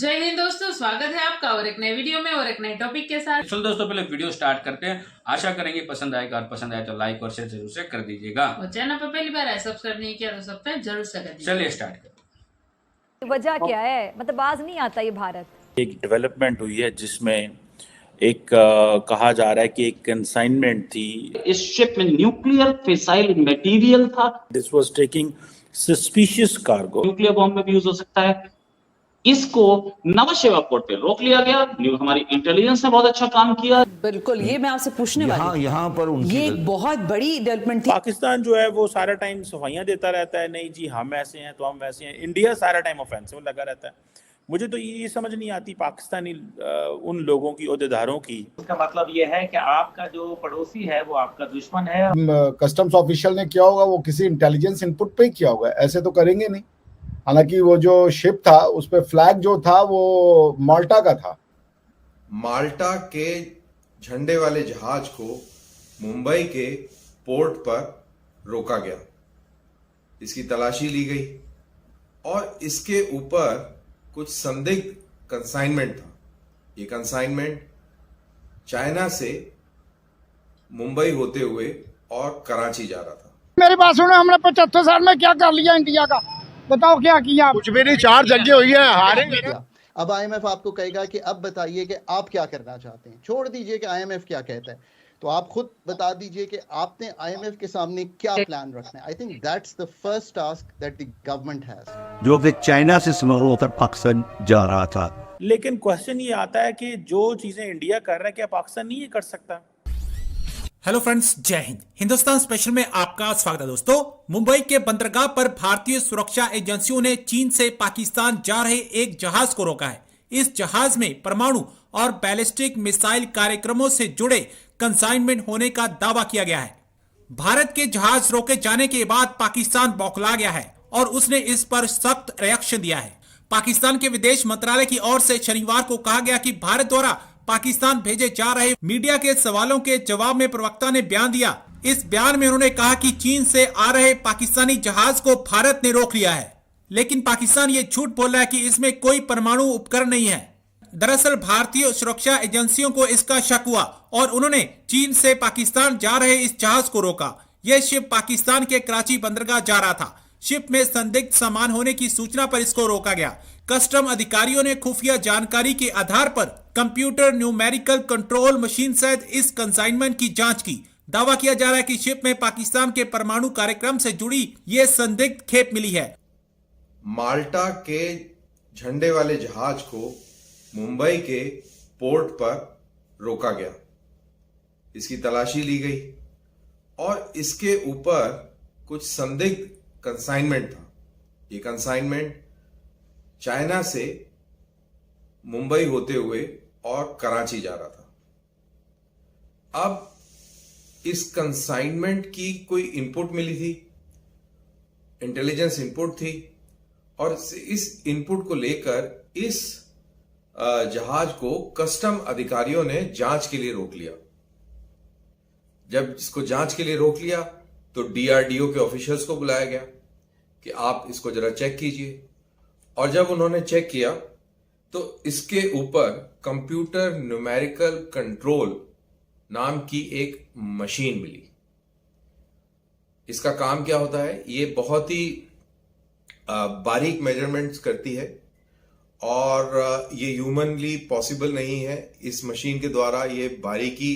जय हिंद दोस्तों, स्वागत है आपका और एक नए वीडियो में और एक नए टॉपिक के साथ। चलो दोस्तों, पहले वीडियो स्टार्ट करते हैं। आशा करेंगे पसंद आएगा, और पसंद आए तो लाइक और शेयर जरूर से कर दीजिएगा। और चैनल पर पहली बार है, सब्सक्राइब नहीं किया तो सब्सक्राइब जरूर से कर दीजिए। चलिए स्टार्ट करते हैं। वजह क्या है, मतलब बाज नहीं आता ये भारत। एक डेवलपमेंट हुई है जिसमें एक कहा जा रहा है कि एक कंसाइनमेंट थी। इस शिप में न्यूक्लियर फिसाइल मटेरियल था। This was taking suspicious cargo. Nuclear bomb में भी यूज हो सकता है। इसको नवशेवा पोर्ट पे रोक लिया गया। हमारी इंटेलिजेंस ने बहुत अच्छा काम किया। बिल्कुल, ये मैं आपसे पूछने वाली थी। यहाँ पर ये एक बहुत बड़ी डेवलपमेंट थी। पाकिस्तान जो है वो सारा टाइम सफाइयां देता रहता है, नहीं जी हम ऐसे हैं तो हम वैसे हैं। इंडिया सारा टाइम ऑफेंसिव लगा रहता है। मुझे तो ये समझ नहीं आती पाकिस्तानी उन लोगों की, ओहदेदारों की। इसका मतलब ये है कि आपका जो पड़ोसी है वो आपका दुश्मन है। कस्टम्स ऑफिशियल ने किया होगा वो किसी इंटेलिजेंस इनपुट पे ही किया होगा, ऐसे तो करेंगे नहीं। हालांकि वो जो शिप था उस पे फ्लैग जो था वो माल्टा का था। माल्टा के झंडे वाले जहाज को मुंबई के पोर्ट पर रोका गया। इसकी तलाशी ली गई और इसके ऊपर कुछ संदिग्ध कंसाइनमेंट था। ये कंसाइनमेंट चाइना से मुंबई होते हुए और कराची जा रहा था। मेरी बात सुनो, हमने 75 साल में क्या कर लिया इंडिया का, बताओ क्या किया? कुछ भी नहीं, 4 जगह हुई है, हारेंगे। अब आईएमएफ आपको कहेगा कि अब बताइए कि आप क्या करना चाहते हैं। छोड़ दीजिए कि आईएमएफ क्या कहता है, तो आप खुद बता दीजिए कि आपने आईएमएफ के सामने क्या प्लान रखना है। I think that's the first task that the government has. जो कि चाइना से स्मगल होकर पाकिस्तान जा रहा था। लेकिन क्वेश्चन ये आता है कि जो चीजें इंडिया कर रहा है क्या पाकिस्तान नहीं ये कर सकता? हेलो फ्रेंड्स, जय हिंद। हिंदुस्तान स्पेशल में आपका स्वागत है। दोस्तों, मुंबई के बंदरगाह पर भारतीय सुरक्षा एजेंसियों ने चीन से पाकिस्तान जा रहे एक जहाज को रोका है। इस जहाज में परमाणु और बैलिस्टिक मिसाइल कार्यक्रमों से जुड़े कंसाइनमेंट होने का दावा किया गया है। भारत के जहाज रोके जाने के बाद पाकिस्तान बौखला गया है और उसने इस पर सख्त रिएक्शन दिया है। पाकिस्तान के विदेश मंत्रालय की ओर से शनिवार को कहा गया कि भारत द्वारा पाकिस्तान भेजे जा रहे मीडिया के सवालों के जवाब में प्रवक्ता ने बयान दिया। इस बयान में उन्होंने कहा कि चीन से आ रहे पाकिस्तानी जहाज को भारत ने रोक लिया है, लेकिन पाकिस्तान ये झूठ बोल रहा है कि इसमें कोई परमाणु उपकरण नहीं है। दरअसल भारतीय सुरक्षा एजेंसियों को इसका शक हुआ और उन्होंने चीन से पाकिस्तान जा रहे इस जहाज को रोका। यह शिप पाकिस्तान के कराची बंदरगाह जा रहा था। शिप में संदिग्ध सामान होने की सूचना पर इसको रोका गया। कस्टम अधिकारियों ने खुफिया जानकारी के आधार पर कंप्यूटर न्यूमेरिकल कंट्रोल मशीन सहित इस कंसाइनमेंट की जांच की। दावा किया जा रहा है कि शिप में पाकिस्तान के परमाणु कार्यक्रम से जुड़ी ये संदिग्ध खेप मिली है। माल्टा के झंडे वाले जहाज को मुंबई के पोर्ट पर रोका गया। इसकी तलाशी ली गई और इसके ऊपर कुछ संदिग्ध कंसाइनमेंट था। ये कंसाइनमेंट चाइना से मुंबई होते हुए और कराची जा रहा था। अब इस कंसाइनमेंट की कोई इनपुट मिली थी, इंटेलिजेंस इनपुट थी, और इस इनपुट को लेकर इस जहाज को कस्टम अधिकारियों ने जांच के लिए रोक लिया। जब इसको जांच के लिए रोक लिया तो डीआरडीओ के ऑफिशियल्स को बुलाया गया कि आप इसको जरा चेक कीजिए। और जब उन्होंने चेक किया तो इसके ऊपर कंप्यूटर न्यूमेरिकल कंट्रोल नाम की एक मशीन मिली। इसका काम क्या होता है? ये बहुत ही बारीक मेजरमेंट्स करती है और ये ह्यूमनली पॉसिबल नहीं है। इस मशीन के द्वारा ये बारीकी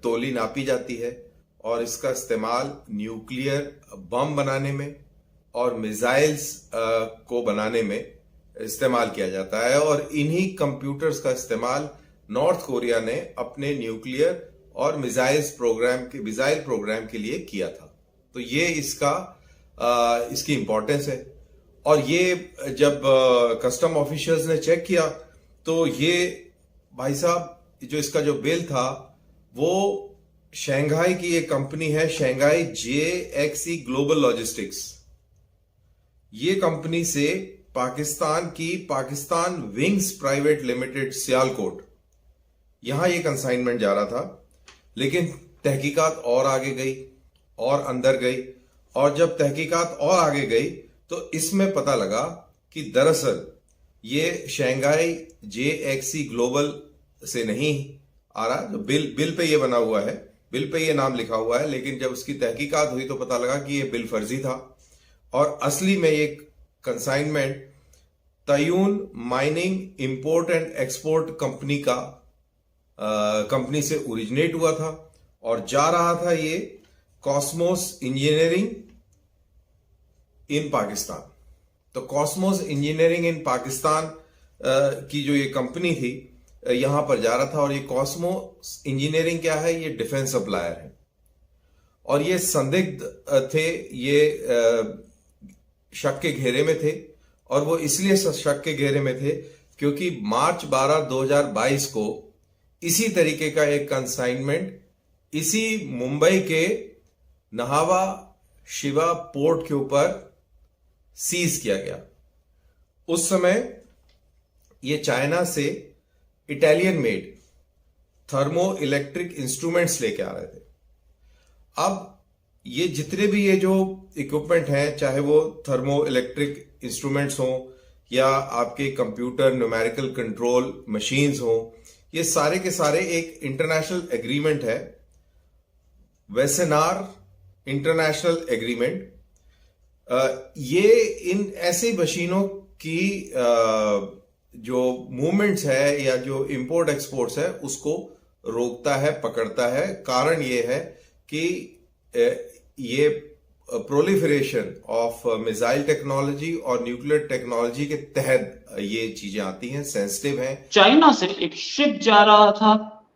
तोली नापी जाती है और इसका इस्तेमाल न्यूक्लियर बम बनाने में और मिसाइल्स को बनाने में इस्तेमाल किया जाता है। और इन्हीं कंप्यूटर्स का इस्तेमाल नॉर्थ कोरिया ने अपने न्यूक्लियर और मिसाइल प्रोग्राम के लिए किया था। तो ये इसकी इंपॉर्टेंस है। और ये जब कस्टम ऑफिशियल्स ने चेक किया तो ये भाई साहब जो इसका जो बिल था वो शंघाई की एक कंपनी है, शंघाई JXE ग्लोबल लॉजिस्टिक्स। ये कंपनी से Pakistan wings private limited Sialkot, यहां ये कंसाइनमेंट जा रहा था। लेकिन तहकीकात और आगे गई और अंदर गई, और जब तहकीकात और आगे गई तो इसमें पता लगा कि दरअसल ये शंघाई JXC ग्लोबल से नहीं आ रहा, जो बिल पे ये बना हुआ है, बिल पे ये नाम लिखा हुआ है, लेकिन जब उसकी तहकीकात हुई तो पता लगा कि ये बिल फर्जी था और असली में ये कंसाइनमेंट तायून mining import and export company से ओरिजिनेट हुआ था और जा रहा था ये कॉस्मोस इंजीनियरिंग इन पाकिस्तान। तो कॉस्मोस इंजीनियरिंग इन पाकिस्तान की जो ये कंपनी थी यहां पर जा रहा था और ये कॉस्मोस इंजीनियरिंग क्या है, ये डिफेंस सप्लायर है और ये संदिग्ध थे, ये शक के घेरे में थे और वो इसलिए शक के घेरे में थे क्योंकि मार्च 12, 2022 को इसी तरीके का एक कंसाइनमेंट इसी मुंबई के नहावा शिवा पोर्ट के ऊपर सीज किया गया। उस समय ये चाइना से Italian made thermo electric instruments लेके आ रहे थे। अब ये जितने भी ये जो इक्विपमेंट हैं, चाहे वो थर्मो इलेक्ट्रिक इंस्ट्रूमेंट्स हों या आपके कंप्यूटर न्यूमेरिकल कंट्रोल मशीन्स हों, ये सारे के सारे एक इंटरनेशनल एग्रीमेंट है, वेसेनार इंटरनेशनल एग्रीमेंट। ये इन ऐसी मशीनों की जो मूवमेंट्स है या जो इंपोर्ट एक्सपोर्ट्स है उसको रोकता है, पकड़ता है। कारण ये है कि ये प्रोलिफरेशन ऑफ मिसाइल टेक्नोलॉजी और न्यूक्लियर टेक्नोलॉजी के तहत ये चीजें आती हैं, सेंसिटिव हैं। चाइना से एक शिप जा रहा था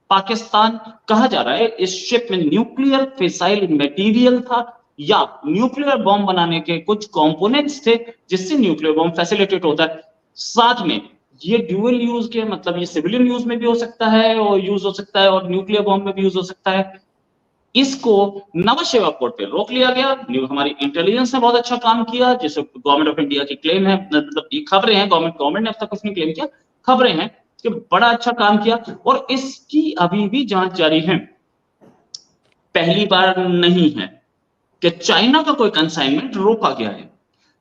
पाकिस्तान, कहा जा रहा है इस शिप में न्यूक्लियर फिसाइल मटेरियल था या न्यूक्लियर बॉम्ब बनाने के कुछ कंपोनेंट्स थे जिससे न्यूक्लियर बॉम्ब फैसिलिटेट होता है। साथ में ये ड्यूअल यूज के, मतलब ये सिविलियन यूज में भी हो सकता है और यूज हो सकता है और न्यूक्लियर बॉम्ब में भी यूज हो सकता है। इसको नवाशेवा पोर्ट पे रोक लिया गया। हमारी इंटेलिजेंस ने बहुत अच्छा काम किया, जिसे गवर्नमेंट ऑफ इंडिया की क्लेम है, मतलब ये खबरें हैं, गवर्नमेंट ने अब तक कुछ नहीं क्लेम किया, खबरें हैं कि बड़ा अच्छा काम किया और इसकी अभी भी जांच जारी है। पहली बार नहीं है कि चाइना का कोई कंसाइनमेंट रोका गया है।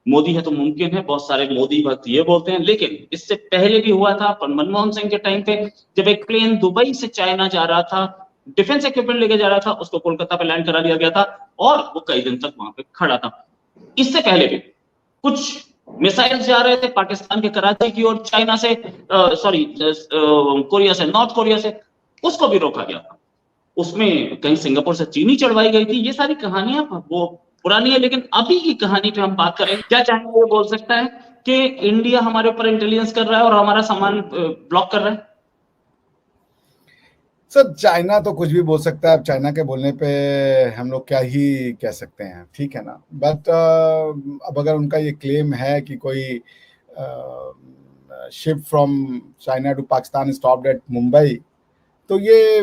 मोदी है तो मुमकिन है, बहुत सारे मोदी भक्त ये बोलते हैं, लेकिन इससे पहले भी हुआ था मनमोहन सिंह के टाइम पे, जब एक प्लेन दुबई से चाइना जा रहा था, डिफेंस इक्विपमेंट लेके जा रहा था, उसको कोलकाता पे लैंड करा दिया गया था और वो कई दिन तक वहां पे खड़ा था। इससे पहले भी कुछ मिसाइल्स जा रहे थे पाकिस्तान के कराची की ओर, चाइना से कोरिया से, नॉर्थ कोरिया से, उसको भी रोका गया था। उसमें कहीं सिंगापुर से चीनी चढ़वाई गई थी। ये सारी कहानियां वो पुरानी है, लेकिन अभी की कहानी पे हम बात करें, क्या चाइना ये बोल सकता है कि इंडिया हमारे ऊपर इंटेलिजेंस कर रहा है और हमारा सामान ब्लॉक कर रहा है? सर चाइना तो कुछ भी बोल सकता है, अब चाइना के बोलने पे हम लोग क्या ही कह सकते हैं, ठीक है ना। बट अब अगर उनका ये क्लेम है कि कोई ship from China to Pakistan stopped at Mumbai, तो ये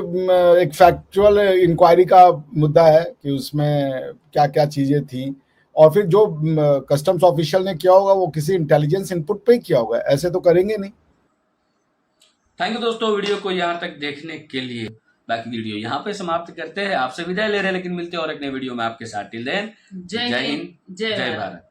एक फैक्चुअल इंक्वायरी का मुद्दा है कि उसमें क्या क्या चीज़ें थी और फिर जो कस्टम्स ऑफिशियल ने किया होगा वो किसी इंटेलिजेंस इनपुट पे ही किया होगा, ऐसे तो करेंगे नहीं। थैंक यू दोस्तों, वीडियो को यहाँ तक देखने के लिए। बाकी वीडियो यहाँ पे समाप्त करते हैं, आपसे विदाई ले रहे हैं, लेकिन मिलते हैं और एक नए वीडियो में आपके साथ। टिल देन, जय हिंद, जय भारत।